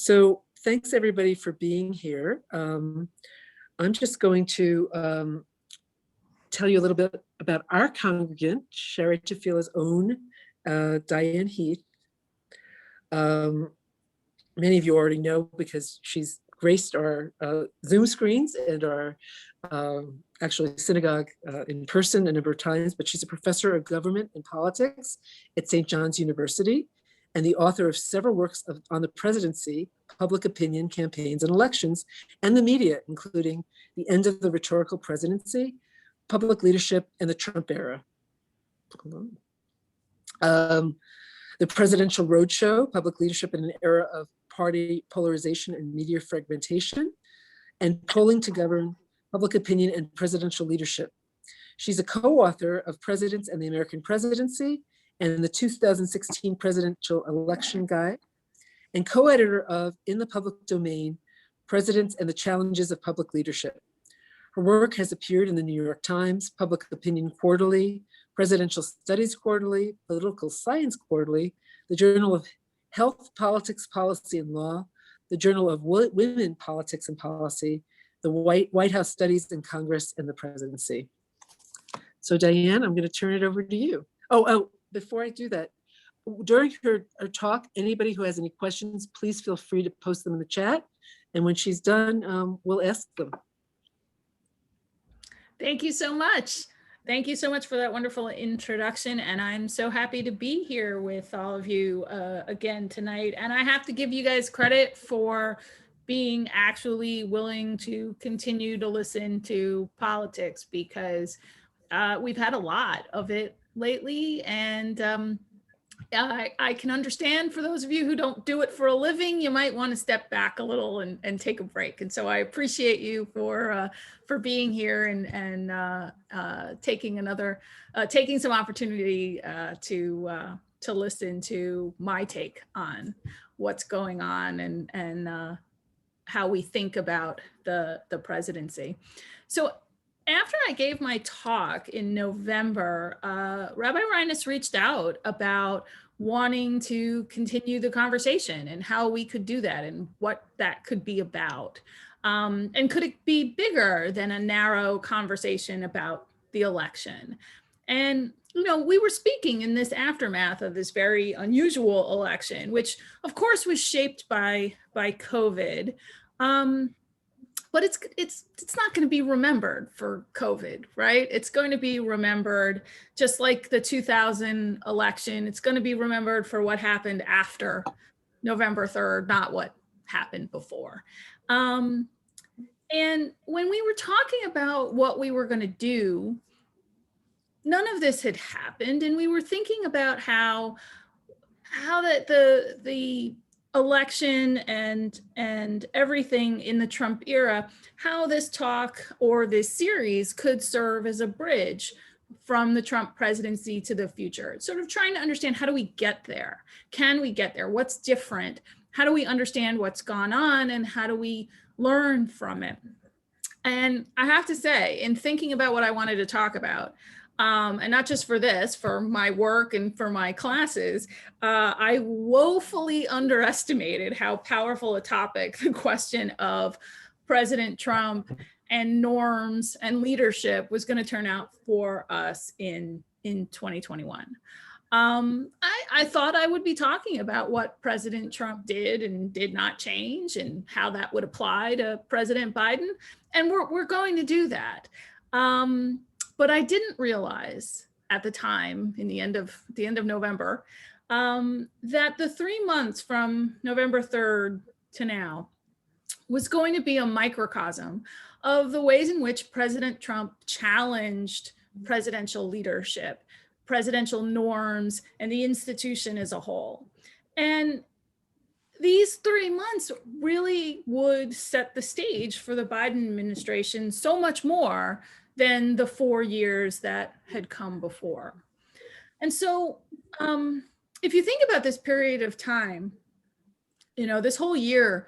So thanks everybody for being here. I'm just going to tell you a little bit about our congregant, Sherry Tefila's own Diane Heath. Many of you already know because she's graced our Zoom screens and our actually synagogue in person a number of times, but she's a professor of government and politics at St. John's University and the author of several works on the presidency, public opinion, campaigns, and elections, and the media, including The End of the Rhetorical Presidency, Public Leadership, and the Trump Era. The Presidential Roadshow, Public Leadership in an Era of Party Polarization and Media Fragmentation, and Polling to Govern, Public Opinion and Presidential Leadership. She's a co-author of Presidents and the American Presidency and the 2016 Presidential Election Guide, and co-editor of In the Public Domain, Presidents and the Challenges of Public Leadership. Her work has appeared in the New York Times, Public Opinion Quarterly, Presidential Studies Quarterly, Political Science Quarterly, the Journal of Health, Politics, Policy, and Law, the Journal of Women, Politics, and Policy, the White House Studies in Congress, and the Presidency. So Diane, I'm going to turn it over to you. Oh, before I do that, during her talk, anybody who has any questions, please feel free to post them in the chat. And when she's done, we'll ask them. Thank you so much. Thank you so much for that wonderful introduction. And I'm so happy to be here with all of you again tonight. And I have to give you guys credit for being actually willing to continue to listen to politics, because we've had a lot of it lately. And I can understand for those of you who don't do it for a living, you might want to step back a little and take a break. And so I appreciate you for being here and taking some opportunity to listen to my take on what's going on and how we think about the presidency. So after I gave my talk in November, Rabbi Reines reached out about wanting to continue the conversation and how we could do that and what that could be about. And could it be bigger than a narrow conversation about the election? And, you know, we were speaking in this aftermath of this very unusual election, which of course was shaped by COVID. But it's not going to be remembered for COVID, right? It's going to be remembered just like the 2000 election. It's going to be remembered for what happened after November 3rd, not what happened before. And when we were talking about what we were going to do, none of this had happened, and we were thinking about how that the election and everything in the Trump era, how this talk or this series could serve as a bridge from the Trump presidency to the future. It's sort of trying to understand, how do we get there? Can we get there? What's different? How do we understand what's gone on, and how do we learn from it? And I have to say, in thinking about what I wanted to talk about, and not just for this, for my work and for my classes, I woefully underestimated how powerful a topic the question of President Trump and norms and leadership was going to turn out for us in 2021. I thought I would be talking about what President Trump did and did not change and how that would apply to President Biden. And we're going to do that. But I didn't realize at the time, in the end of November, that the 3 months from November 3rd to now was going to be a microcosm of the ways in which President Trump challenged presidential leadership, presidential norms, and the institution as a whole. And these 3 months really would set the stage for the Biden administration so much more than the 4 years that had come before. And so if you think about this period of time, you know, this whole year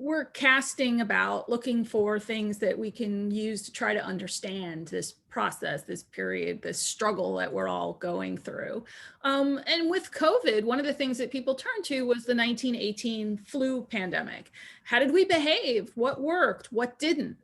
we're casting about, looking for things that we can use to try to understand this process, this period, this struggle that we're all going through. And with COVID, one of the things that people turned to was the 1918 flu pandemic. How did we behave? What worked? What didn't?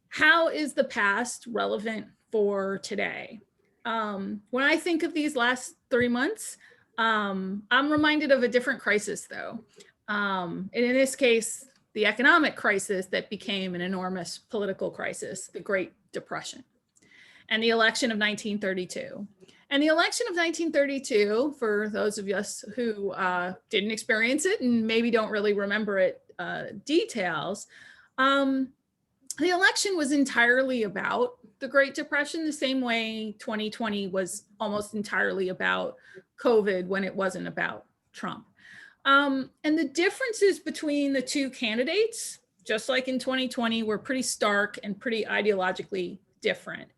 How is the past relevant for today? When I think of these last 3 months, I'm reminded of a different crisis, though. And in this case, the economic crisis that became an enormous political crisis, the Great Depression, and the election of 1932. And the election of 1932, for those of us who didn't experience it and maybe don't really remember it details, the election was entirely about the Great Depression, the same way 2020 was almost entirely about COVID when it wasn't about Trump. And the differences between the two candidates, just like in 2020, were pretty stark and pretty ideologically different.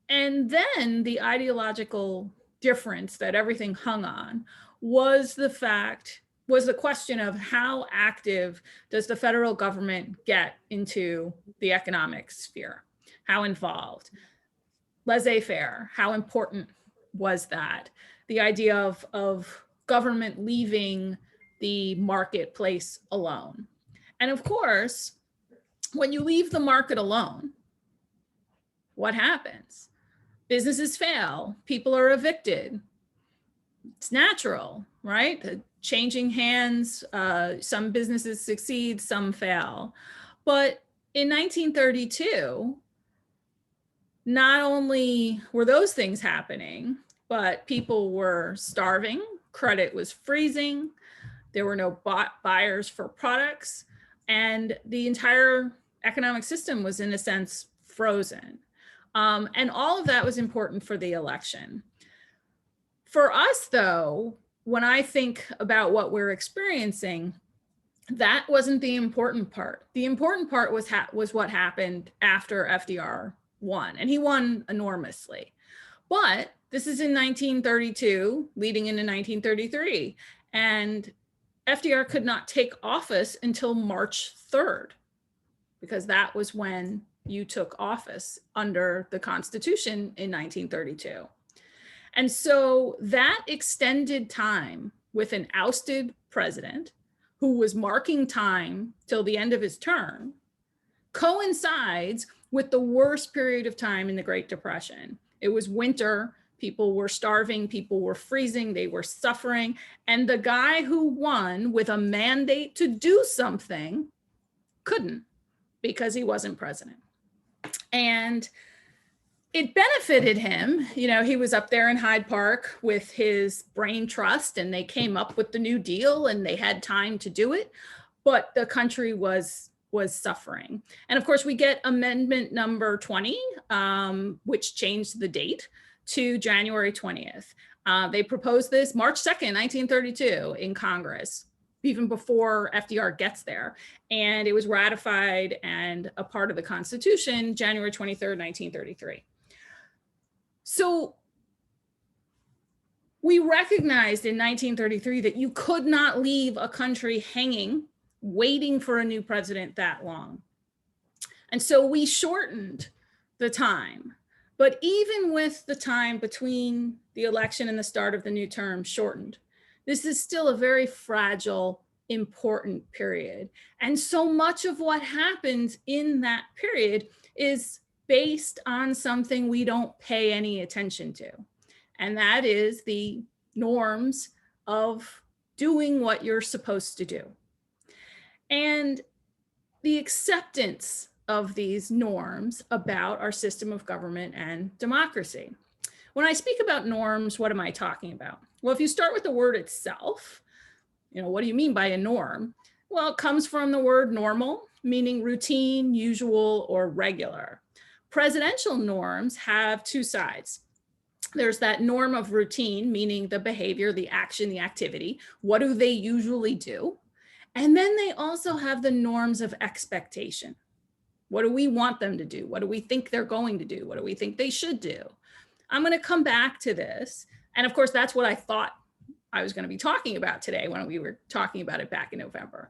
And then the ideological difference that everything hung on was the question of how active does the federal government get into the economic sphere? How involved? Laissez-faire, how important was that? The idea of government leaving the marketplace alone. And of course, when you leave the market alone, what happens? Businesses fail, people are evicted. It's natural, right? The changing hands, some businesses succeed, some fail. But in 1932, not only were those things happening, but people were starving, credit was freezing, there were no buyers for products, and the entire economic system was, in a sense, frozen. And all of that was important for the election. For us, though, when I think about what we're experiencing, that wasn't the important part. The important part was what happened after FDR won, and he won enormously. But this is in 1932, leading into 1933, and FDR could not take office until March 3rd, because that was when you took office under the Constitution in 1932. And so that extended time with an ousted president who was marking time till the end of his term coincides with the worst period of time in the Great Depression. It was winter, people were starving, people were freezing, they were suffering. And the guy who won with a mandate to do something couldn't, because he wasn't president. And it benefited him. You know, he was up there in Hyde Park with his brain trust, and they came up with the New Deal and they had time to do it, but the country was suffering. And of course, we get amendment number 20, which changed the date to January 20th. They proposed this March 2nd, 1932 in Congress, even before FDR gets there. And it was ratified and a part of the Constitution, January 23rd, 1933. So we recognized in 1933 that you could not leave a country hanging, waiting for a new president that long. And so we shortened the time. But even with the time between the election and the start of the new term shortened, this is still a very fragile, important period. And so much of what happens in that period is based on something we don't pay any attention to. And that is the norms of doing what you're supposed to do. And the acceptance of these norms about our system of government and democracy. When I speak about norms, what am I talking about? Well, if you start with the word itself, what do you mean by a norm? Well, it comes from the word normal, meaning routine, usual, or regular. Presidential norms have two sides. There's that norm of routine, meaning the behavior, the action, the activity. What do they usually do? And then they also have the norms of expectation. What do we want them to do? What do we think they're going to do? What do we think they should do? I'm going to come back to this. And of course, that's what I thought I was going to be talking about today when we were talking about it back in November.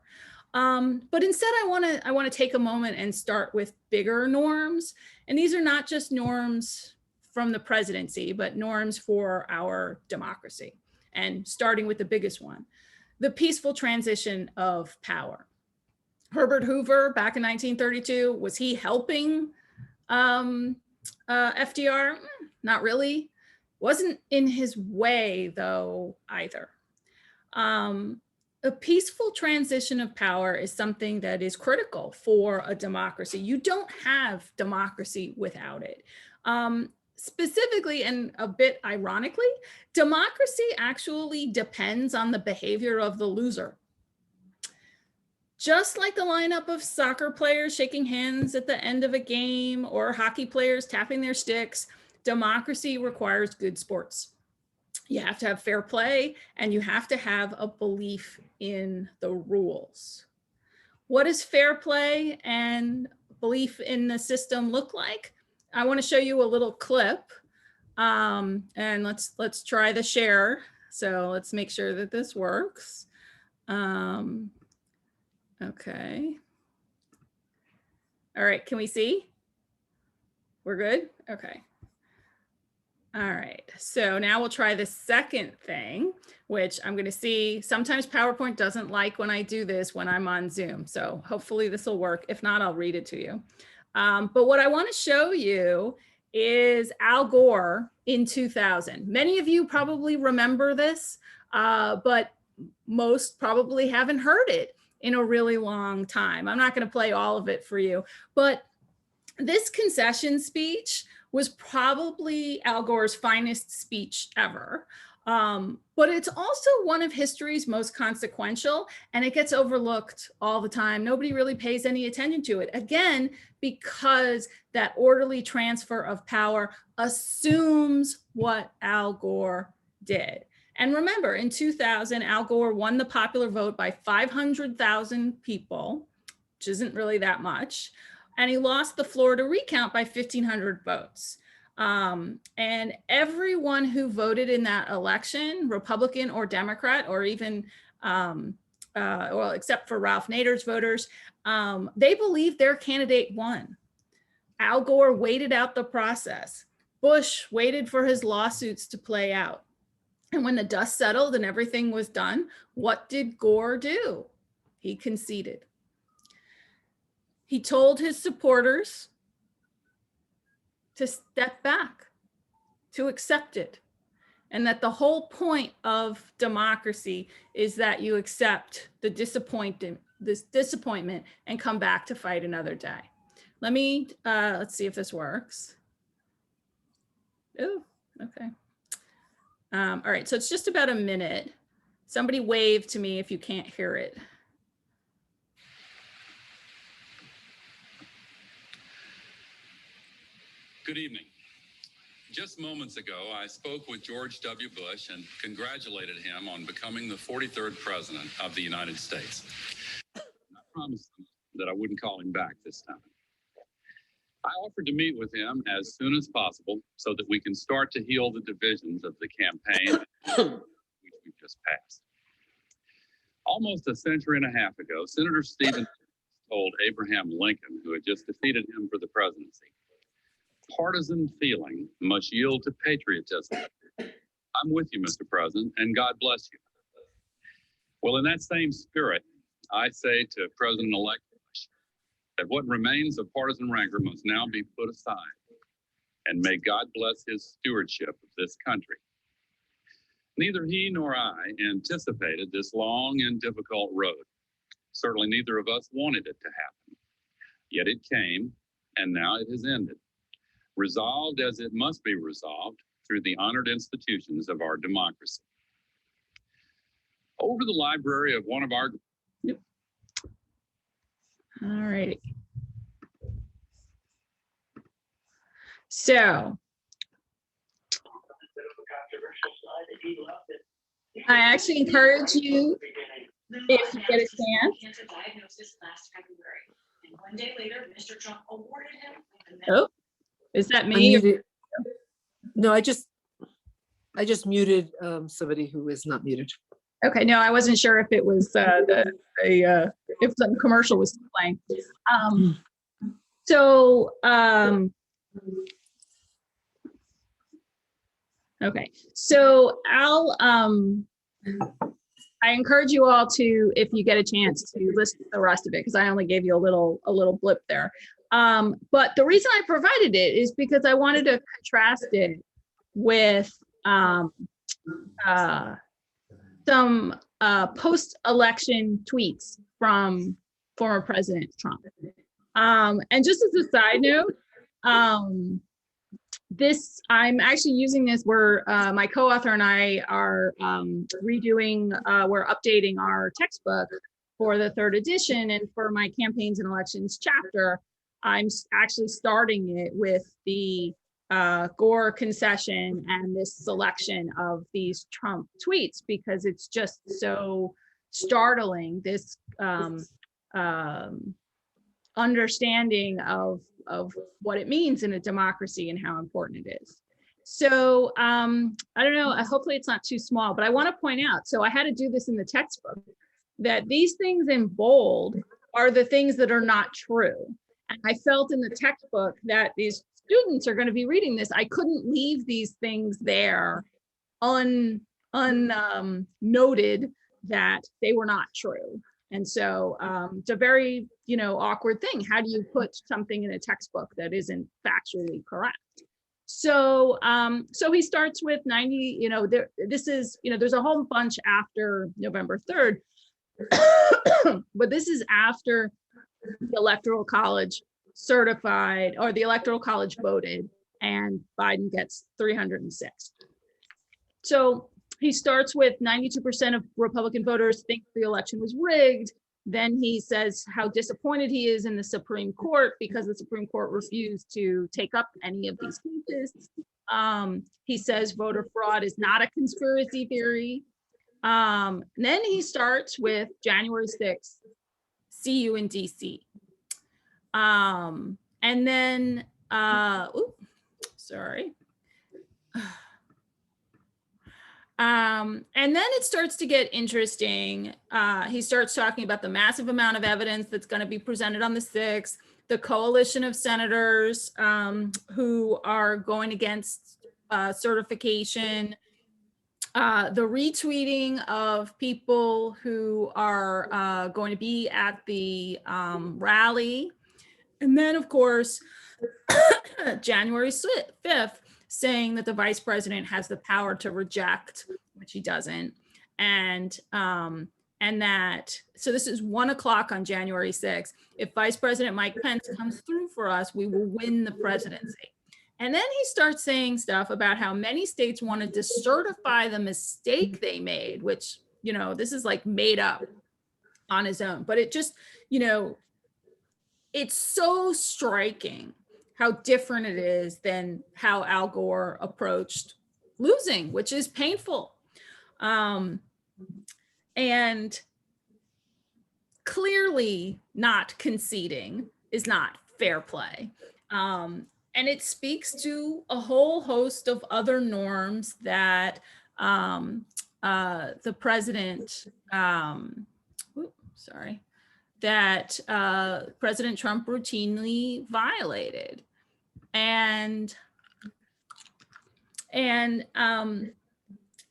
But instead, I want to take a moment and start with bigger norms. And these are not just norms from the presidency, but norms for our democracy. And starting with the biggest one, the peaceful transition of power. Herbert Hoover, back in 1932, was he helping FDR? Not really. Wasn't in his way, though, either. A peaceful transition of power is something that is critical for a democracy. You don't have democracy without it. Specifically, and a bit ironically, democracy actually depends on the behavior of the loser. Just like the lineup of soccer players shaking hands at the end of a game or hockey players tapping their sticks, democracy requires good sports. You have to have fair play, and you have to have a belief in the rules. What does fair play and belief in the system look like? I want to show you a little clip, and let's try the share. So let's make sure that this works. Okay. All right, can we see? We're good? Okay. All right, so now we'll try the second thing, which I'm going to see. Sometimes PowerPoint doesn't like when I do this when I'm on Zoom. So hopefully this will work. If not, I'll read it to you. But what I want to show you is Al Gore in 2000. Many of you probably remember this, but most probably haven't heard it in a really long time. I'm not going to play all of it for you, but this concession speech was probably Al Gore's finest speech ever. But it's also one of history's most consequential, and it gets overlooked all the time. Nobody really pays any attention to it. Again, because that orderly transfer of power assumes what Al Gore did. And remember, in 2000, Al Gore won the popular vote by 500,000 people, which isn't really that much. And he lost the Florida recount by 1,500 votes. And everyone who voted in that election, Republican or Democrat, or even, well, except for Ralph Nader's voters, they believed their candidate won. Al Gore waited out the process. Bush waited for his lawsuits to play out. And when the dust settled and everything was done, what did Gore do? He conceded. He told his supporters to step back, to accept it, and that the whole point of democracy is that you accept the disappointment and come back to fight another day. Let's see if this works. Oh, okay. All right, so it's just about a minute. Somebody wave to me if you can't hear it. Good evening. Just moments ago, I spoke with George W. Bush and congratulated him on becoming the 43rd president of the United States. I promised him that I wouldn't call him back this time. I offered to meet with him as soon as possible so that we can start to heal the divisions of the campaign which we've just passed. Almost a century and a half ago, Senator Stephen told Abraham Lincoln, who had just defeated him for the presidency, "Partisan feeling must yield to patriotism." I'm with you, Mr. President, and God bless you. Well, in that same spirit, I say to President-elect Bush that what remains of partisan rancor must now be put aside, and may God bless his stewardship of this country. Neither he nor I anticipated this long and difficult road. Certainly neither of us wanted it to happen. Yet it came, and now it has ended, resolved as it must be resolved through the honored institutions of our democracy. Over the library of one of our... Yep. All right. So I actually encourage you, if you get a chance. Cancer diagnosis last February, and one day later, Mr. Trump awarded him. Oh, is that me? Unmuted. No, I just muted somebody who is not muted. Okay, no, I wasn't sure if it was the if some commercial was playing. So, okay, so I encourage you all to, if you get a chance, to listen to the rest of it, because I only gave you a little blip there. But the reason I provided it is because I wanted to contrast it with some post-election tweets from former President Trump. And just as a side note, I'm actually using this where my co-author and I are we're updating our textbook for the 3rd edition, and for my campaigns and elections chapter, I'm actually starting it with the Gore concession and this selection of these Trump tweets, because it's just so startling, this understanding of what it means in a democracy and how important it is. So I don't know, hopefully it's not too small, but I want to point out, so I had to do this in the textbook, that these things in bold are the things that are not true. And I felt in the textbook that these students are going to be reading this. I couldn't leave these things there noted that they were not true. And so it's a very, awkward thing. How do you put something in a textbook that isn't factually correct? So, so he starts with 90, there's a whole bunch after November 3rd, but this is after the Electoral College certified, or the Electoral College voted, and Biden gets 306. So he starts with 92% of Republican voters think the election was rigged. Then he says how disappointed he is in the Supreme Court because the Supreme Court refused to take up any of these cases. He says voter fraud is not a conspiracy theory. Then he starts with January 6th, see you in DC. And then, and then it starts to get interesting. He starts talking about the massive amount of evidence that's going to be presented on the 6th, the coalition of senators who are going against certification, the retweeting of people who are going to be at the rally. And then, of course, January 5th, saying that the vice president has the power to reject, which he doesn't. And that, so this is 1 o'clock on January 6th. If Vice President Mike Pence comes through for us, we will win the presidency. And then he starts saying stuff about how many states wanted to certify the mistake they made, which, this is like made up on his own. But it just, it's so striking how different it is than how Al Gore approached losing, which is painful. And clearly not conceding is not fair play. And it speaks to a whole host of other norms that the president, that President Trump routinely violated. And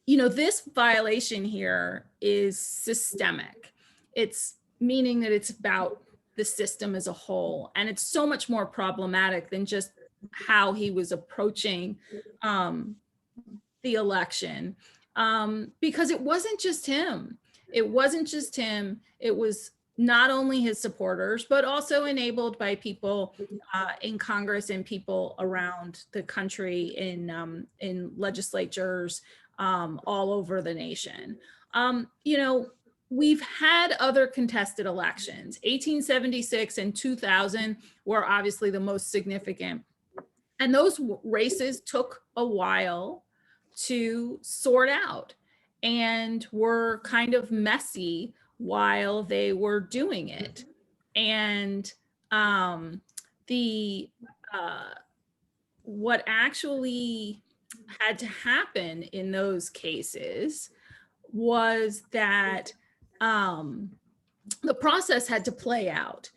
this violation here is systemic. It's meaning that it's about the system as a whole. And it's so much more problematic than just how he was approaching the election, because it wasn't just him. It was not only his supporters, but also enabled by people in Congress and people around the country in legislatures all over the nation. We've had other contested elections. 1876 and 2000 were obviously the most significant. And those races took a while to sort out and were kind of messy while they were doing it. And what actually had to happen in those cases was that the process had to play out.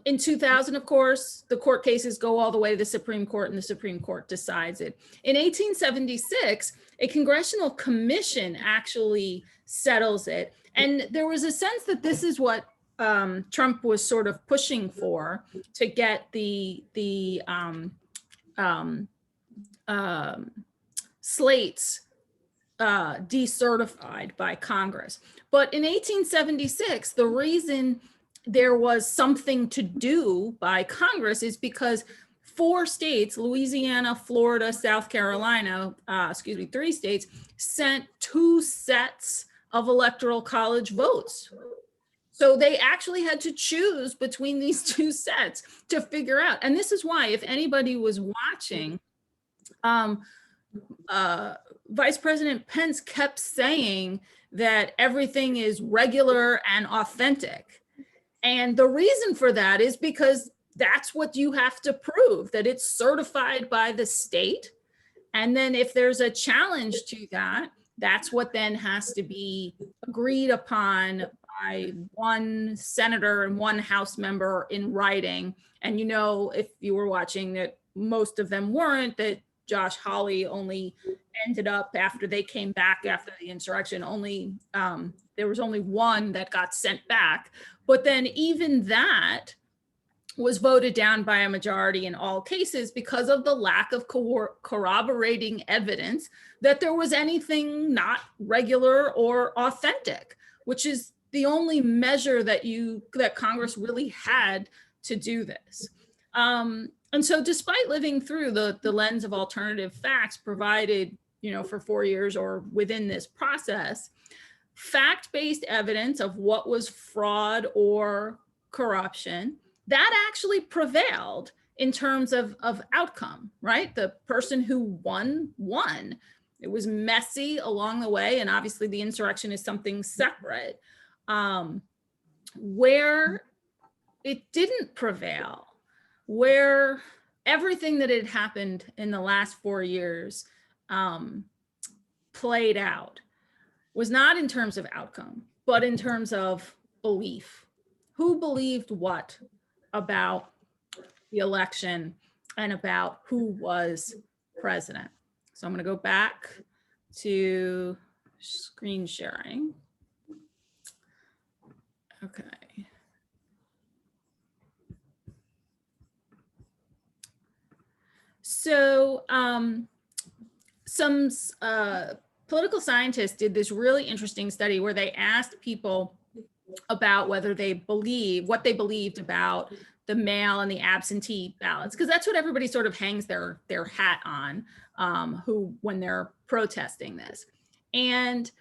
In 2000, of course, the court cases go all the way to the Supreme Court, and the Supreme Court decides it. In 1876, a congressional commission actually settles it. And there was a sense that this is what Trump was sort of pushing for, to get the slates decertified by Congress. But in 1876, the reason there was something to do by Congress is because 4 states, Louisiana, Florida, South Carolina, 3 states, sent 2 sets of electoral college votes. So they actually had to choose between these 2 sets to figure out. And this is why, if anybody was watching, Vice President Pence kept saying that everything is regular and authentic. And the reason for that is because that's what you have to prove, that it's certified by the state. And then if there's a challenge to that, that's what then has to be agreed upon by 1 senator and 1 House member in writing. And you know, if you were watching, that most of them weren't, that Josh Hawley only ended up, after they came back after the insurrection, there was only 1 that got sent back. But then even that was voted down by a majority in all cases because of the lack of corroborating evidence that there was anything not regular or authentic, which is the only measure that Congress really had to do this. And so despite living through the lens of alternative facts provided, for 4 years or within this process, fact-based evidence of what was fraud or corruption, that actually prevailed in terms of outcome, right? The person who won. It was messy along the way, and obviously the insurrection is something separate. Where it didn't prevail, where everything that had happened in the last 4 years played out, was not in terms of outcome, but in terms of belief. Who believed what about the election and about who was president? So I'm going to go back to screen sharing. Okay. So some political scientists did this really interesting study where they asked people about whether what they believed about the mail and the absentee ballots, because that's what everybody sort of hangs their hat on, when they're protesting this. And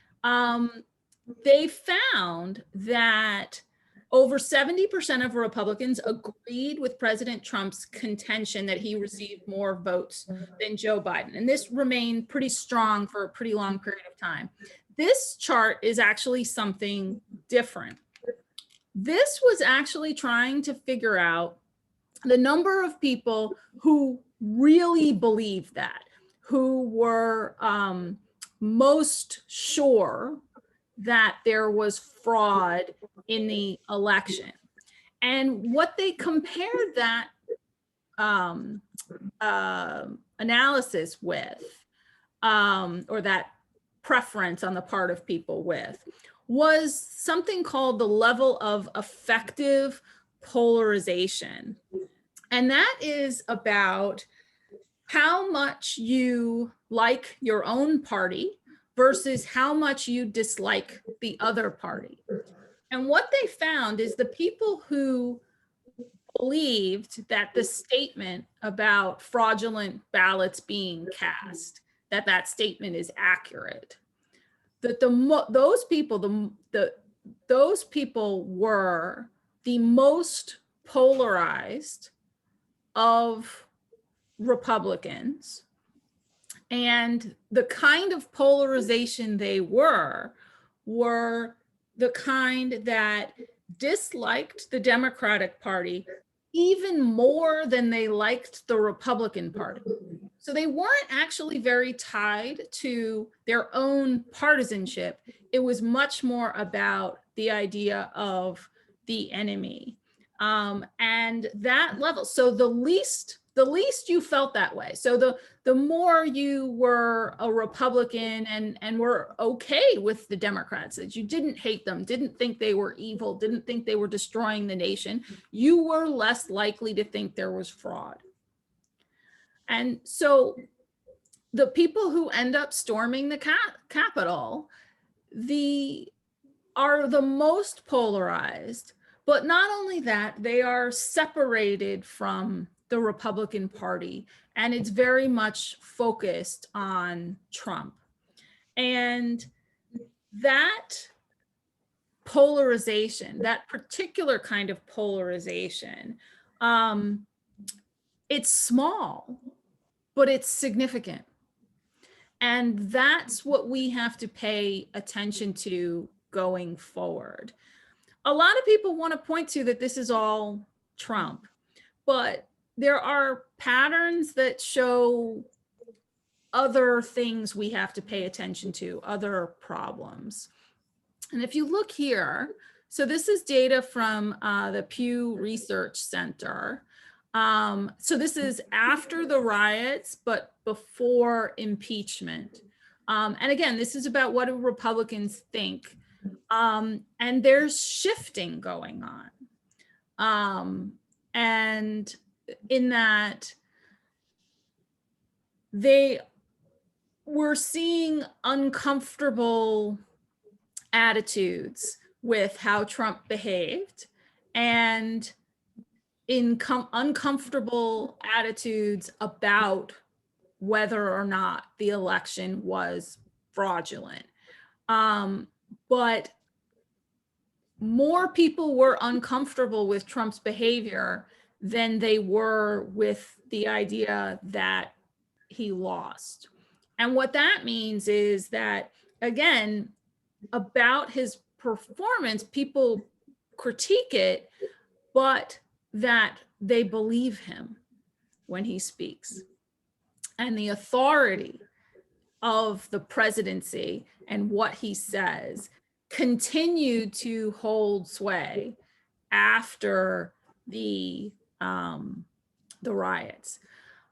they found that over 70% of Republicans agreed with President Trump's contention that he received more votes than Joe Biden. And this remained pretty strong for a pretty long period of time. This chart is actually something different. This was actually trying to figure out the number of people who really believed that, who were most sure that there was fraud in the election. And what they compared that analysis with, or that preference on the part of people with, was something called the level of effective polarization. And that is about how much you like your own party versus how much you dislike the other party. And what they found is the people who believed that the statement about fraudulent ballots being cast, that statement is accurate, that those people were the most polarized of Republicans. And the kind of polarization they were the kind that disliked the Democratic Party even more than they liked the Republican Party. So they weren't actually very tied to their own partisanship. It was much more about the idea of the enemy. And that level, so the least you felt that way. So the more you were a Republican and were okay with the Democrats, that you didn't hate them, didn't think they were evil, didn't think they were destroying the nation, you were less likely to think there was fraud. And so the people who end up storming the Capitol, are the most polarized, but not only that, they are separated from the Republican Party, and it's very much focused on Trump. And that polarization, that particular kind of polarization, it's small, but it's significant. And that's what we have to pay attention to going forward. A lot of people want to point to that this is all Trump, but there are patterns that show other things we have to pay attention to, other problems. And if you look here, so this is data from the Pew Research Center. So this is after the riots, but before impeachment. And again, this is about what do Republicans think. And there's shifting going on. And in that they were seeing uncomfortable attitudes with how Trump behaved, and uncomfortable attitudes about whether or not the election was fraudulent. But more people were uncomfortable with Trump's behavior than they were with the idea that he lost. And what that means is that, again, about his performance, people critique it, but that they believe him when he speaks. And the authority of the presidency and what he says continued to hold sway after the riots.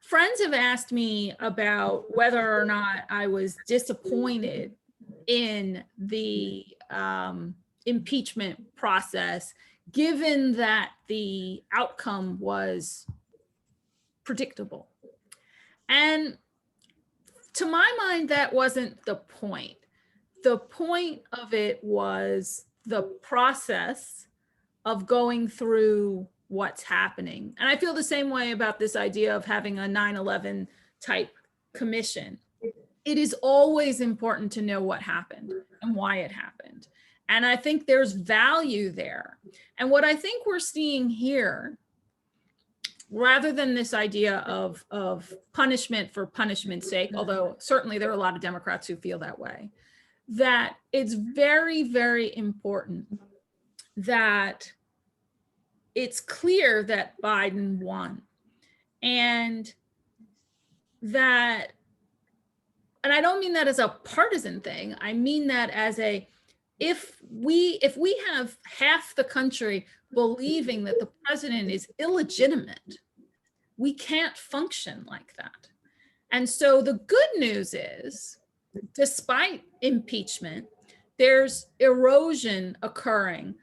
Friends have asked me about whether or not I was disappointed in the impeachment process, given that the outcome was predictable. And to my mind, that wasn't the point. The point of it was the process of going through what's happening. And I feel the same way about this idea of having a 9/11 type commission. It is always important to know what happened and why it happened. And I think there's value there. And what I think we're seeing here, rather than this idea of punishment for punishment's sake, although certainly there are a lot of Democrats who feel that way, that it's very, very important that it's clear that Biden won. And I don't mean that as a partisan thing. I mean that as if we have half the country believing that the president is illegitimate, we can't function like that. And so the good news is, despite impeachment, there's erosion occurring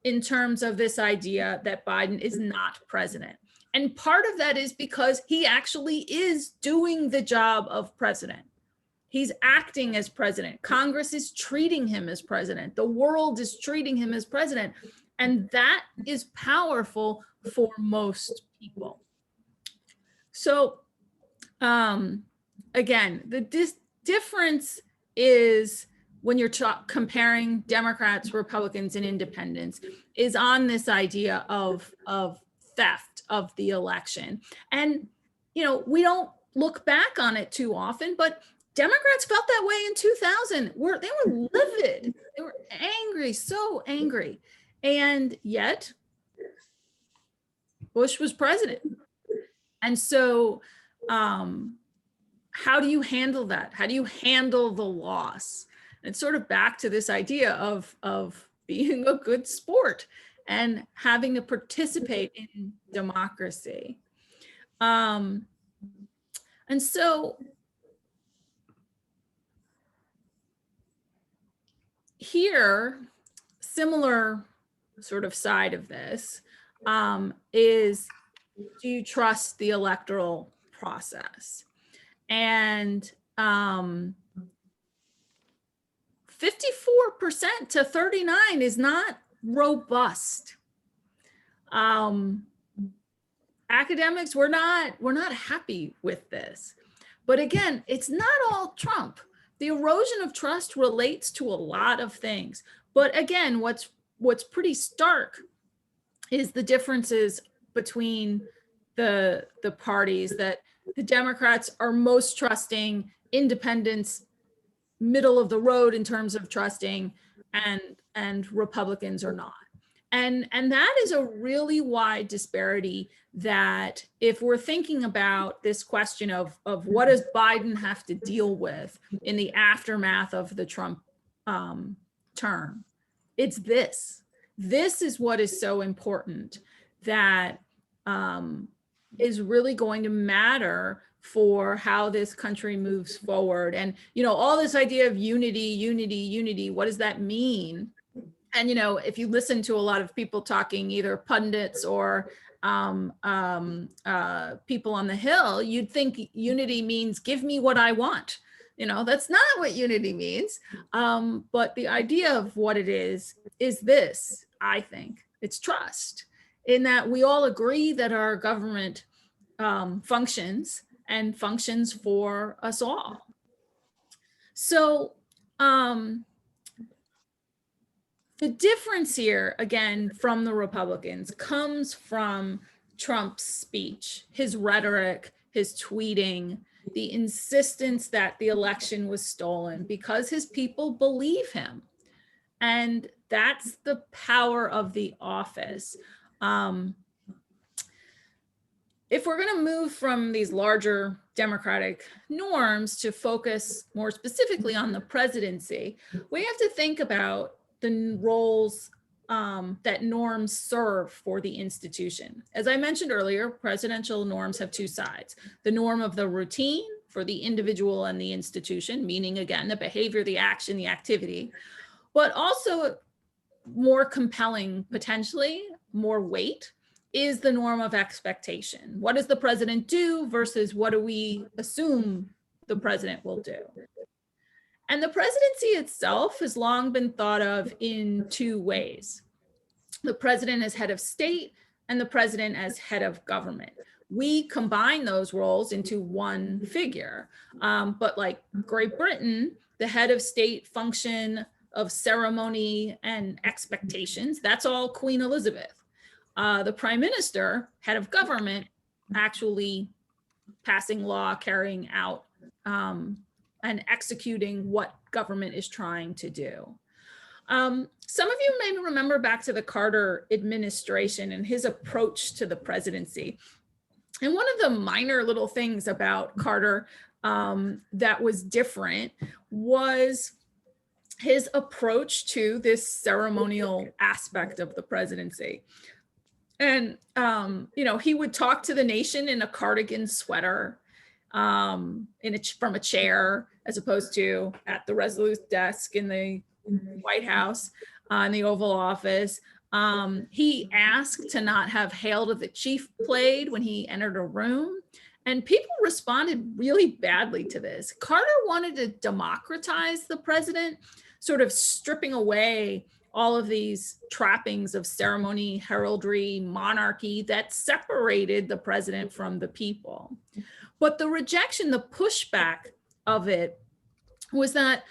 in terms of this idea that Biden is not president. And part of that is because he actually is doing the job of president. He's acting as president. Congress is treating him as president. The world is treating him as president. And that is powerful for most people. So again, the difference is when you're comparing Democrats, Republicans, and independents is on this idea of theft of the election. And, you know, we don't look back on it too often, but Democrats felt that way in 2000. They were livid. They were angry, so angry. And yet, Bush was president. And so how do you handle that? How do you handle the loss? And it's sort of back to this idea of being a good sport and having to participate in democracy. And so here, similar sort of side of this is, do you trust the electoral process? And 54% to 39% is not robust. Academics, we're not happy with this. But again, it's not all Trump. The erosion of trust relates to a lot of things. But again, what's pretty stark is the differences between the parties, that the Democrats are most trusting, independents middle of the road in terms of trusting, and Republicans are not. And that is a really wide disparity that, if we're thinking about this question of what does Biden have to deal with in the aftermath of the Trump term, it's this. This is what is so important, that is really going to matter for how this country moves forward. And, all this idea of unity, what does that mean? And, if you listen to a lot of people talking, either pundits or people on the Hill, you'd think unity means give me what I want. That's not what unity means. But the idea of what it is this, I think. It's trust, in that we all agree that our government functions for us all. So the difference here, again, from the Republicans, comes from Trump's speech, his rhetoric, his tweeting, the insistence that the election was stolen because his people believe him. And that's the power of the office. If we're going to move from these larger democratic norms to focus more specifically on the presidency, we have to think about the roles that norms serve for the institution. As I mentioned earlier, presidential norms have two sides. The norm of the routine for the individual and the institution, meaning, again, the behavior, the action, the activity, but also more compelling, potentially more weight, is the norm of expectation. What does the president do versus what do we assume the president will do? And the presidency itself has long been thought of in two ways: the president as head of state and the president as head of government. We combine those roles into one figure. But like Great Britain, the head of state function of ceremony and expectations, that's all Queen Elizabeth. The prime minister, head of government, actually passing law, carrying out and executing what government is trying to do. Some of you may remember back to the Carter administration and his approach to the presidency. And one of the minor little things about Carter that was different was his approach to this ceremonial aspect of the presidency. And, he would talk to the nation in a cardigan sweater, from a chair, as opposed to at the Resolute desk in the White House, in the Oval Office. He asked to not have Hail to the Chief played when he entered a room. And people responded really badly to this. Carter wanted to democratize the president, sort of stripping away all of these trappings of ceremony, heraldry, monarchy that separated the president from the people. But the rejection, the pushback of it was that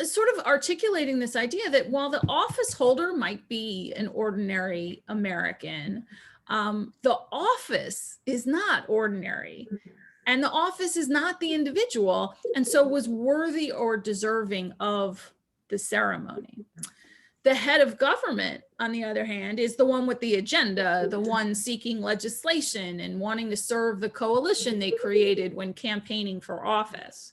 sort of articulating this idea that while the office holder might be an ordinary American, the office is not ordinary. And the office is not the individual, and so was worthy or deserving of the ceremony. The head of government, on the other hand, is the one with the agenda, the one seeking legislation and wanting to serve the coalition they created when campaigning for office.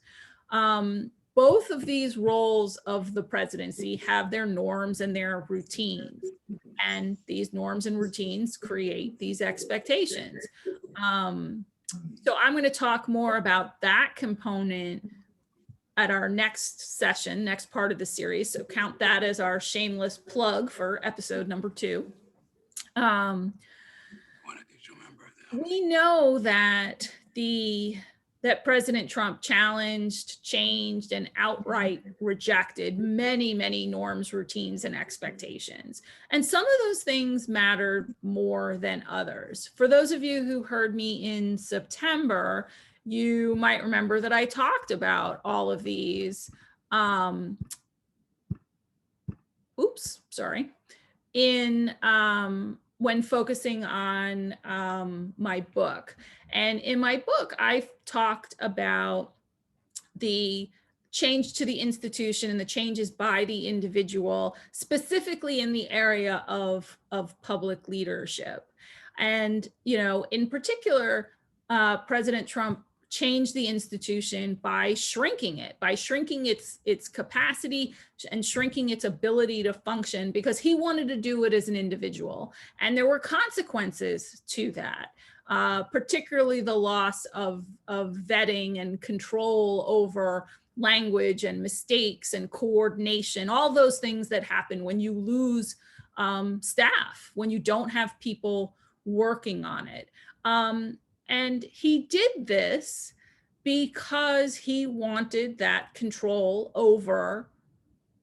both of these roles of the presidency have their norms and their routines. And these norms and routines create these expectations. So I'm going to talk more about that component at our next session, next part of the series. So count that as our shameless plug for episode number 2. We know that that President Trump challenged, changed, and outright rejected many, many norms, routines, and expectations. And some of those things mattered more than others. For those of you who heard me in September, you might remember that I talked about all of these. When focusing on my book. And in my book, I talked about the change to the institution and the changes by the individual, specifically in the area of public leadership. And, in particular, President Trump changed the institution by shrinking its capacity and shrinking its ability to function, because he wanted to do it as an individual. And there were consequences to that, particularly the loss of vetting and control over language and mistakes and coordination, all those things that happen when you lose staff, when you don't have people working on it. And he did this because he wanted that control over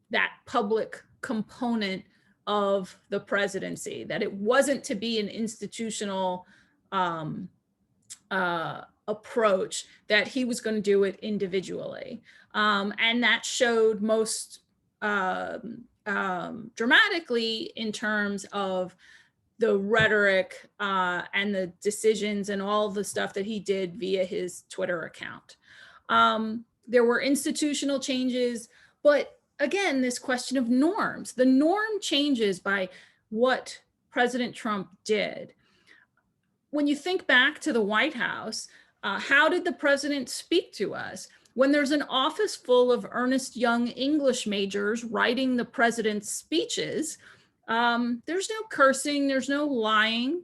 that public component of the presidency, that it wasn't to be an institutional approach, that he was going to do it individually. And that showed most dramatically in terms of the rhetoric and the decisions and all the stuff that he did via his Twitter account. There were institutional changes, but again, this question of norms, the norm changes by what President Trump did. When you think back to the White House, how did the president speak to us? When there's an office full of earnest young English majors writing the president's speeches, there's no cursing, there's no lying.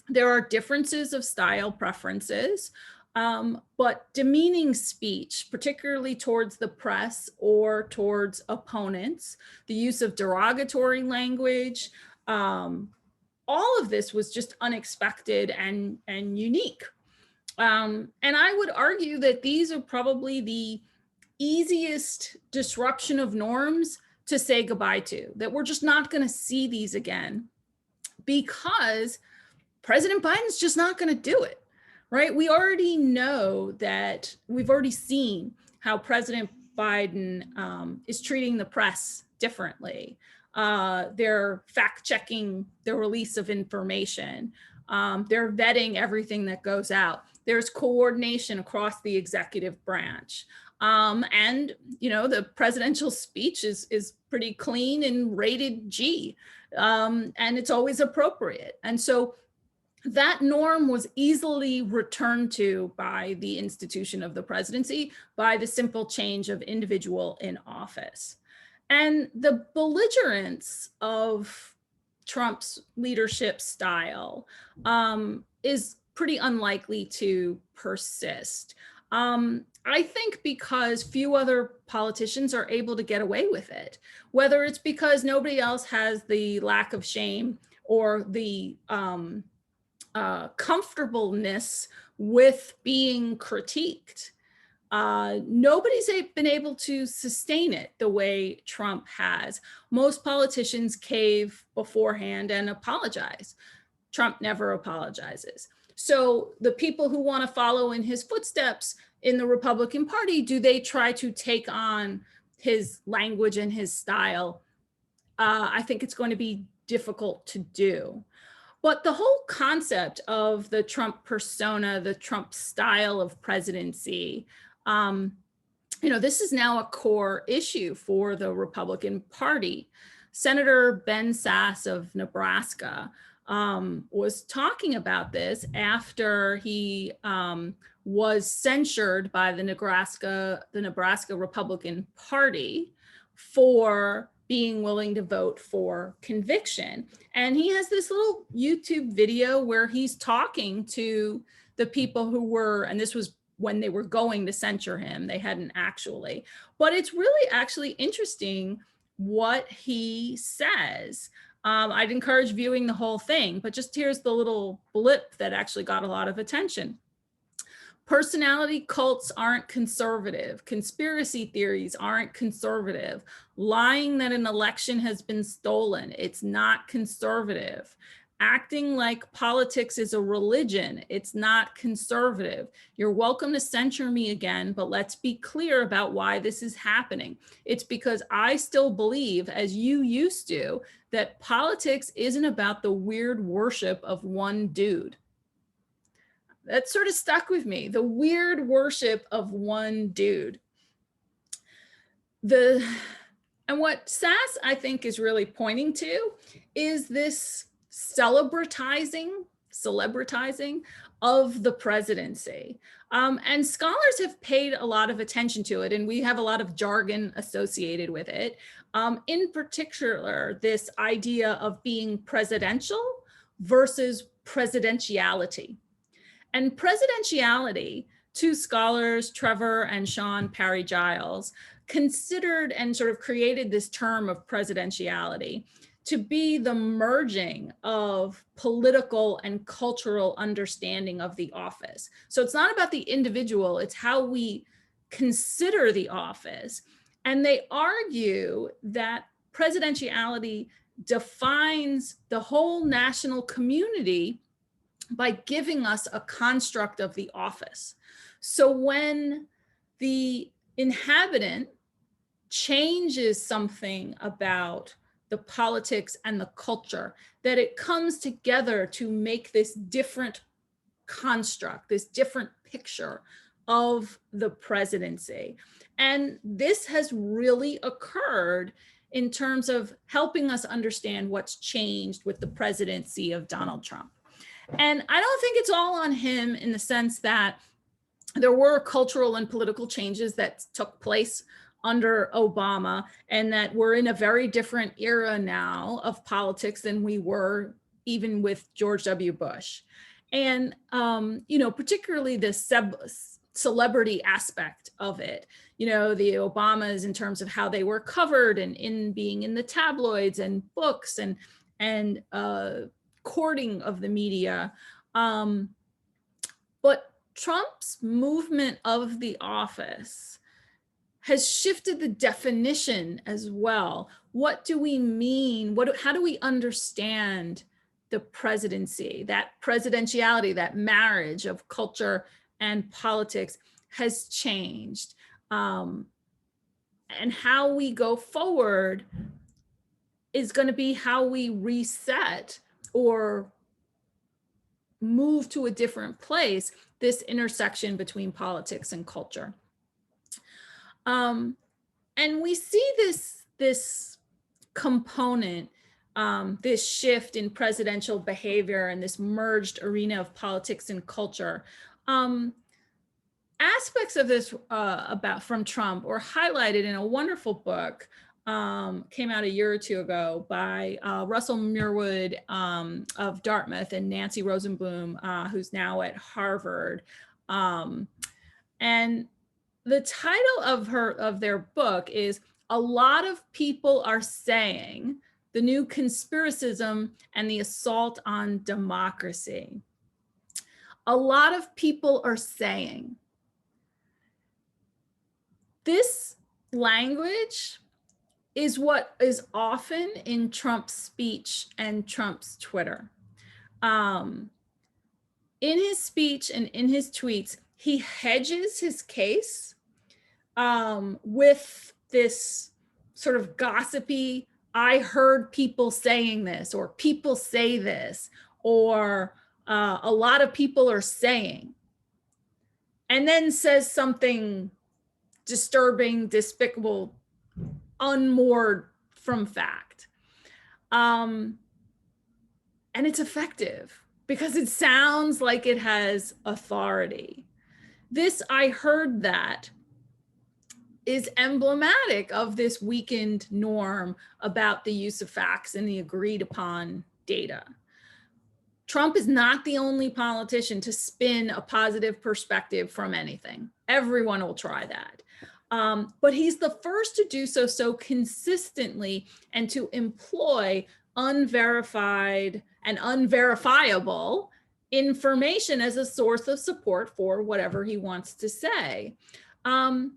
There are differences of style preferences, but demeaning speech, particularly towards the press or towards opponents, the use of derogatory language, all of this was just unexpected and unique. And I would argue that these are probably the easiest disruption of norms to say goodbye to, that we're just not going to see these again, because President Biden's just not going to do it, right? We already know that, we've already seen how President Biden is treating the press differently. They're fact-checking the release of information. They're vetting everything that goes out. There's coordination across the executive branch. And, the presidential speech is pretty clean and rated G, and it's always appropriate. And so that norm was easily returned to by the institution of the presidency, by the simple change of individual in office. And the belligerence of Trump's leadership style is pretty unlikely to persist. I think because few other politicians are able to get away with it, whether it's because nobody else has the lack of shame or the comfortableness with being critiqued. Nobody's been able to sustain it the way Trump has. Most politicians cave beforehand and apologize. Trump never apologizes. So the people who want to follow in his footsteps in the Republican Party, do they try to take on his language and his style? I think it's going to be difficult to do. But the whole concept of the Trump persona, the Trump style of presidency, this is now a core issue for the Republican Party. Senator Ben Sasse of Nebraska was talking about this after he was censured by the Nebraska Republican Party for being willing to vote for conviction. And he has this little YouTube video where he's talking to the people who were, and this was when they were going to censure him, they hadn't actually, but it's really actually interesting what he says. I'd encourage viewing the whole thing, but just here's the little blip that actually got a lot of attention. Personality cults aren't conservative. Conspiracy theories aren't conservative. Lying that an election has been stolen, it's not conservative. Acting like politics is a religion, it's not conservative. You're welcome to censure me again, but let's be clear about why this is happening. It's because I still believe, as you used to, that politics isn't about the weird worship of one dude. That sort of stuck with me, the weird worship of one dude. And what Sass, I think, is really pointing to is this celebritizing of the presidency. And scholars have paid a lot of attention to it, and we have a lot of jargon associated with it. In particular, this idea of being presidential versus presidentiality. And presidentiality, two scholars, Trevor and Sean Parry Giles, considered and sort of created this term of presidentiality to be the merging of political and cultural understanding of the office. So it's not about the individual, it's how we consider the office. And they argue that presidentiality defines the whole national community by giving us a construct of the office. So when the inhabitant changes something about the politics and the culture, that it comes together to make this different construct, this different picture of the presidency. And this has really occurred in terms of helping us understand what's changed with the presidency of Donald Trump. And I don't think it's all on him in the sense that there were cultural and political changes that took place under Obama, and that we're in a very different era now of politics than we were even with George W. Bush. And, particularly the celebrity aspect of it, the Obamas in terms of how they were covered and in being in the tabloids and books and courting of the media. But Trump's movement of the office has shifted the definition as well. What do we mean? How do we understand the presidency? That presidentiality, that marriage of culture and politics has changed. And how we go forward is going to be how we reset or move to a different place, this intersection between politics and culture. And we see this component, this shift in presidential behavior and this merged arena of politics and culture. Aspects of this from Trump were highlighted in a wonderful book, came out a year or two ago by Russell Muirwood of Dartmouth and Nancy Rosenblum, who's now at Harvard. And the title of their book is "A Lot of People Are Saying: The New Conspiracism and the Assault on Democracy." A lot of people are saying. This language is what is often in Trump's speech and Trump's Twitter. In his speech and in his tweets, he hedges his case with this sort of gossipy, I heard people saying this, or people say this, or a lot of people are saying, and then says something disturbing, despicable, unmoored from fact. And and it's effective because it sounds like it has authority. This "I heard that" is emblematic of this weakened norm about the use of facts and the agreed upon data. Trump is not the only politician to spin a positive perspective from anything. Everyone will try that. But he's the first to do so consistently and to employ unverified and unverifiable information as a source of support for whatever he wants to say. And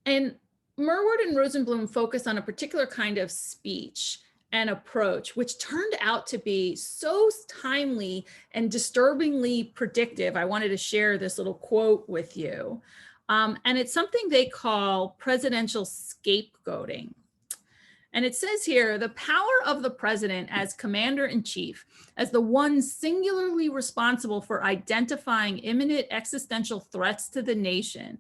Merward and Rosenblum focus on a particular kind of speech and approach, which turned out to be so timely and disturbingly predictive. I wanted to share this little quote with you. And it's something they call presidential scapegoating. And it says here, the power of the president as commander-in-chief, as the one singularly responsible for identifying imminent existential threats to the nation,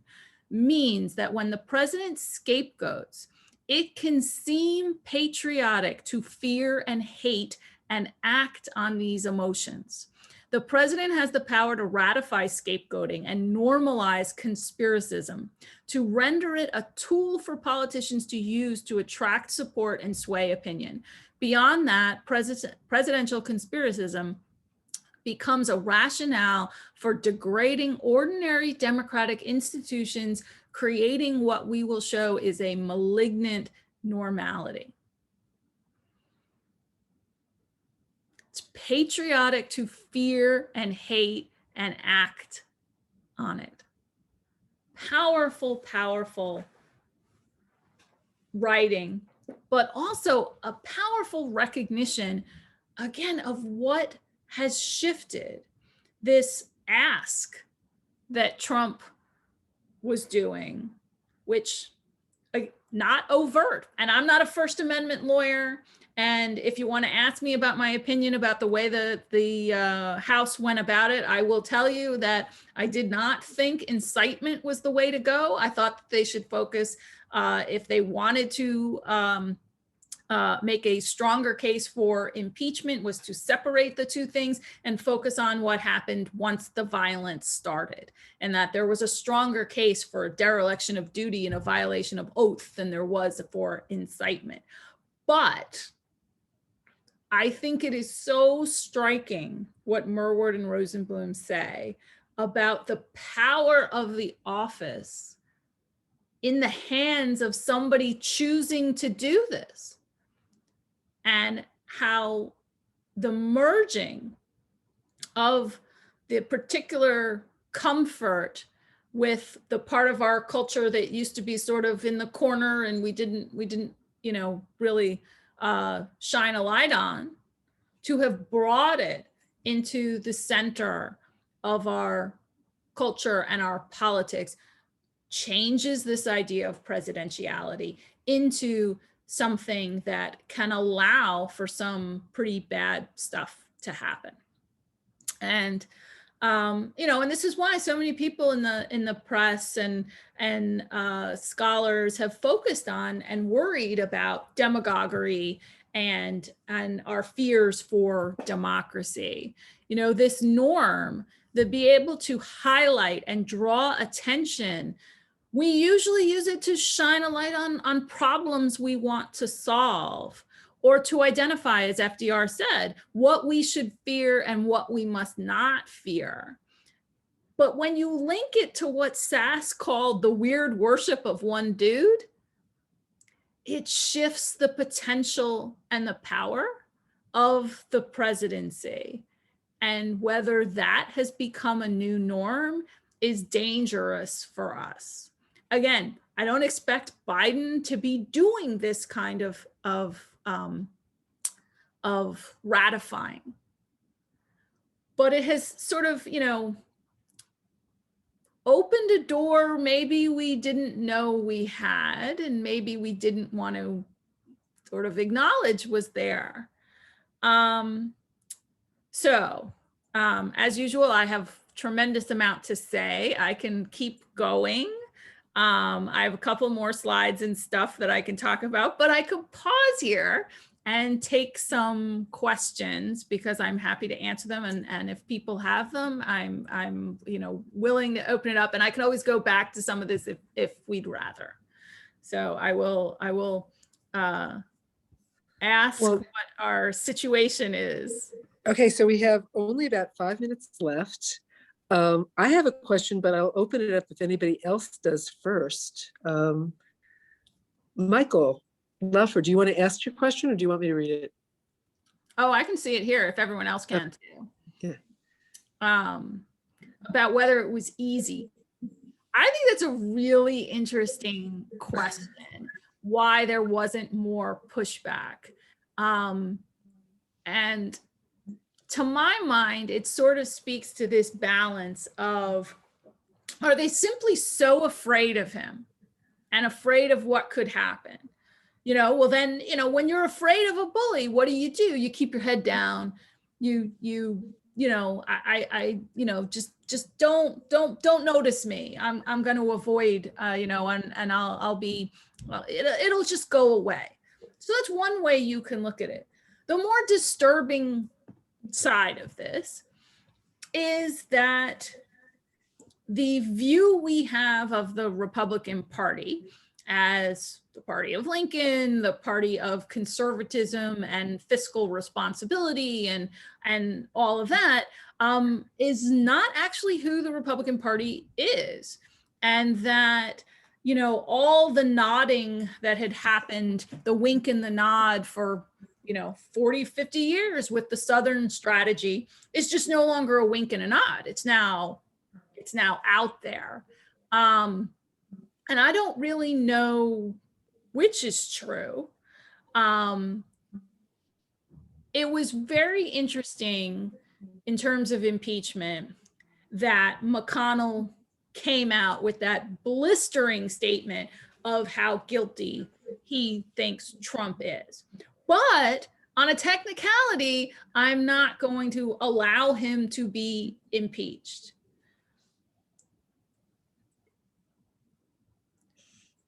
means that when the president scapegoats, it can seem patriotic to fear and hate and act on these emotions. The president has the power to ratify scapegoating and normalize conspiracism, to render it a tool for politicians to use to attract support and sway opinion. Beyond that, presidential conspiracism becomes a rationale for degrading ordinary democratic institutions, creating what we will show is a malignant normality. It's patriotic to fear and hate and act on it. Powerful, powerful writing, but also a powerful recognition, again, of what has shifted. This ask that Trump was doing, which not overt, and I'm not a First Amendment lawyer, and if you want to ask me about my opinion about the way the House went about it, I will tell you that I did not think incitement was the way to go. I thought that they should focus, if they wanted to make a stronger case for impeachment, was to separate the two things and focus on what happened once the violence started, and that there was a stronger case for a dereliction of duty and a violation of oath than there was for incitement. But I think it is so striking what Merward and Rosenblum say about the power of the office in the hands of somebody choosing to do this, and how the merging of the particular comfort with the part of our culture that used to be sort of in the corner and we didn't really shine a light on, to have brought it into the center of our culture and our politics, changes this idea of presidentiality into something that can allow for some pretty bad stuff to happen. And and this is why so many people in the press and scholars have focused on and worried about demagoguery and our fears for democracy. This norm, to be able to highlight and draw attention, we usually use it to shine a light on problems we want to solve, or to identify, as FDR said, what we should fear and what we must not fear. But when you link it to what Sass called the weird worship of one dude, it shifts the potential and the power of the presidency. And whether that has become a new norm is dangerous for us. Again, I don't expect Biden to be doing this kind of ratifying, but it has sort of, opened a door maybe we didn't know we had, and maybe we didn't want to sort of acknowledge was there. So as usual, I have tremendous amount to say. I can keep going. I have a couple more slides and stuff that I can talk about, but I could pause here and take some questions, because I'm happy to answer them. And if people have them, I'm willing to open it up, and I can always go back to some of this if we'd rather. So I will ask what our situation is. Okay, so we have only about 5 minutes left. I have a question, but I'll open it up if anybody else does first. Michael Luffer, do you want to ask your question, or do you want me to read it? Oh, I can see it here if everyone else can too. Yeah. About whether it was easy. I think that's a really interesting question, why there wasn't more pushback. And to my mind, it sort of speaks to this balance of, are they simply so afraid of him and afraid of what could happen? Well then, when you're afraid of a bully, what do? You keep your head down. Just don't notice me. I'm going to avoid, and I'll be, well, it'll just go away. So that's one way you can look at it. The more disturbing side of this is that the view we have of the Republican Party as the party of Lincoln, the party of conservatism and fiscal responsibility and all of that, is not actually who the Republican Party is. And that, all the nodding that had happened, the wink and the nod for 40, 50 years with the Southern strategy, is just no longer a wink and a nod. It's now out there. And I don't really know which is true. It was very interesting in terms of impeachment that McConnell came out with that blistering statement of how guilty he thinks Trump is. But on a technicality, I'm not going to allow him to be impeached.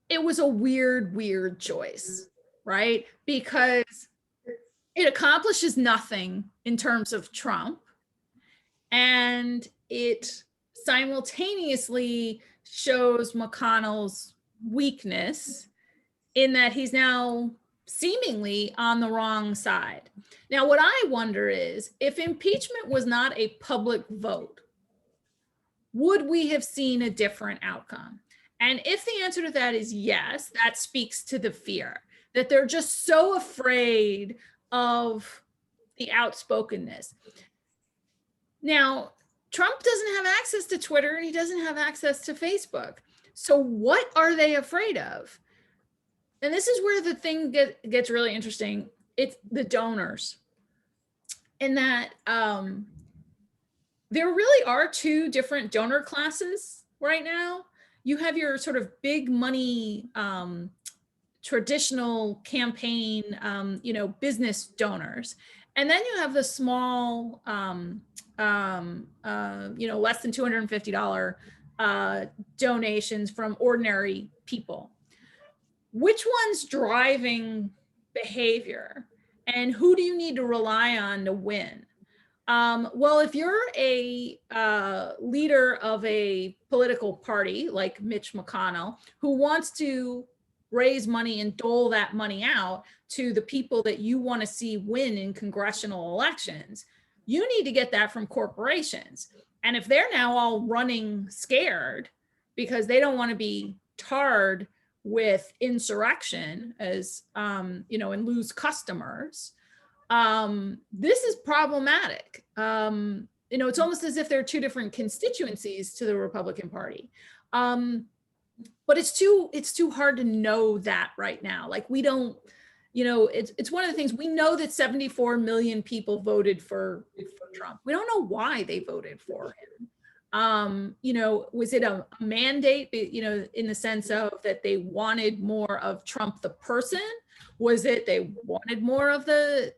It was a weird choice, right? Because it accomplishes nothing in terms of Trump, and it simultaneously shows McConnell's weakness in that he's now seemingly on the wrong side. Now, what I wonder is, if impeachment was not a public vote, would we have seen a different outcome? And if the answer to that is yes, that speaks to the fear that they're just so afraid of the outspokenness. Now, Trump doesn't have access to Twitter, and he doesn't have access to Facebook. So what are they afraid of? And this is where the thing gets really interesting. It's the donors. In that there really are two different donor classes right now. You have your sort of big money, traditional campaign, business donors. And then you have the small, less than $250 donations from ordinary people. Which one's driving behavior, and who do you need to rely on to win? Well, if you're a leader of a political party like Mitch McConnell, who wants to raise money and dole that money out to the people that you want to see win in congressional elections, you need to get that from corporations. And if they're now all running scared because they don't want to be tarred with insurrection as, and lose customers, this is problematic. It's almost as if there are two different constituencies to the Republican Party. But it's too hard to know that right now. Like, we don't, it's one of the things, we know that 74 million people voted for Trump. We don't know why they voted for him. Was it a mandate, in the sense of that they wanted more of Trump the person? Was it they wanted more of the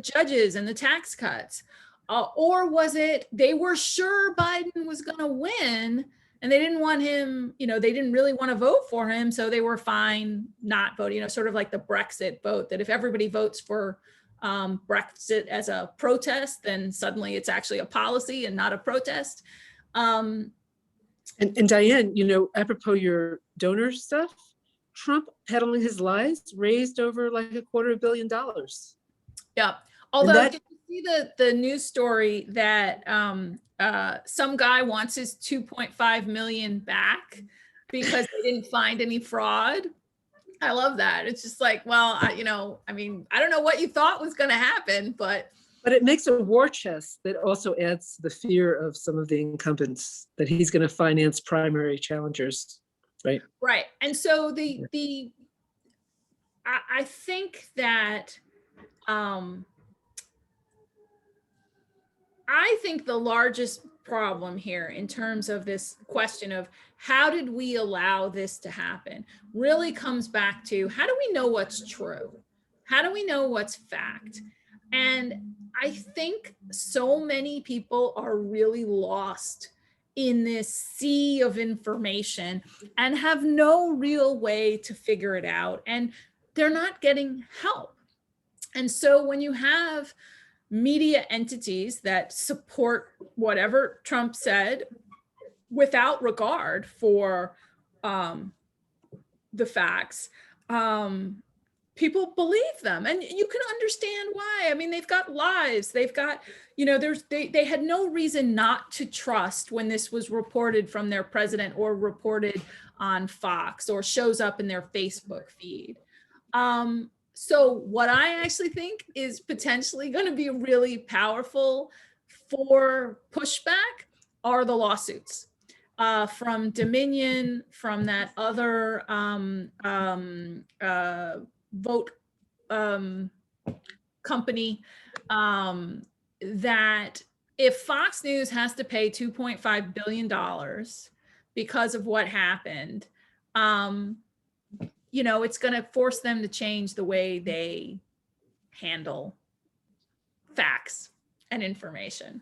judges and the tax cuts? Or was it they were sure Biden was going to win, and they didn't want him, they didn't really want to vote for him. So they were fine not voting, sort of like the Brexit vote, that if everybody votes for Brexit as a protest, then suddenly it's actually a policy and not a protest. And Diane, apropos your donor stuff, Trump peddling his lies raised over like $250 million. Yeah. Although, did you see the news story that some guy wants his 2.5 million back because they didn't find any fraud? I love that. It's just like, well, I don't know what you thought was going to happen, but it makes a war chest that also adds to the fear of some of the incumbents that he's going to finance primary challengers, right? Right. And so I think that I think the largest problem here in terms of this question of how did we allow this to happen really comes back to, how do we know what's true? How do we know what's fact? And I think so many people are really lost in this sea of information and have no real way to figure it out. And they're not getting help. And so when you have media entities that support whatever Trump said without regard for the facts, people believe them, and you can understand why. I mean, they've got lives, they've got, they had no reason not to trust when this was reported from their president or reported on Fox or shows up in their Facebook feed. So what I actually think is potentially going to be really powerful for pushback are the lawsuits from Dominion, from that other vote company, that if Fox News has to pay $2.5 billion because of what happened, it's going to force them to change the way they handle facts and information.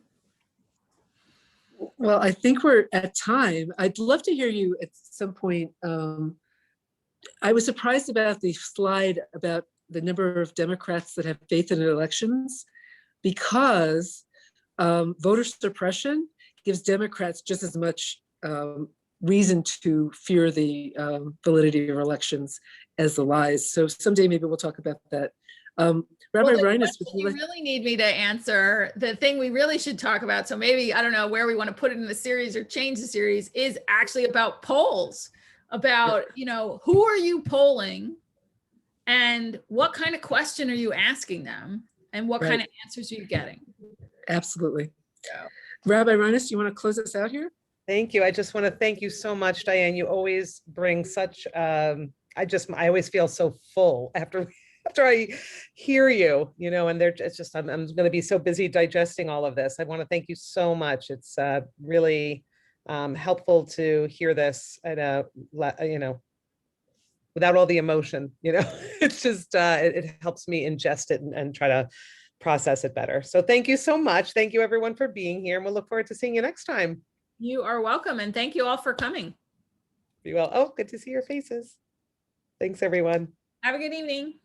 Well, I think we're at time. I'd love to hear you at some point. I was surprised about the slide about the number of Democrats that have faith in elections, because voter suppression gives Democrats just as much reason to fear the validity of elections as the lies. So someday maybe we'll talk about that. Rabbi Reines, you really need me to answer, the thing we really should talk about, so maybe, I don't know where we want to put it in the series or change the series, is actually about polls, about, who are you polling and what kind of question are you asking them and what kind of answers are you getting? Absolutely. Yeah. Rabbi Reines, you want to close us out here? Thank you. I just want to thank you so much, Diane. You always bring such, I always feel so full after I hear you, and it's just, I'm going to be so busy digesting all of this. I want to thank you so much. It's really helpful to hear this, and without all the emotion, it's just, it helps me ingest it and try to process it better. So thank you so much. Thank you everyone for being here, and we'll look forward to seeing you next time. You are welcome. And thank you all for coming. Be well. Oh, good to see your faces. Thanks, everyone. Have a good evening.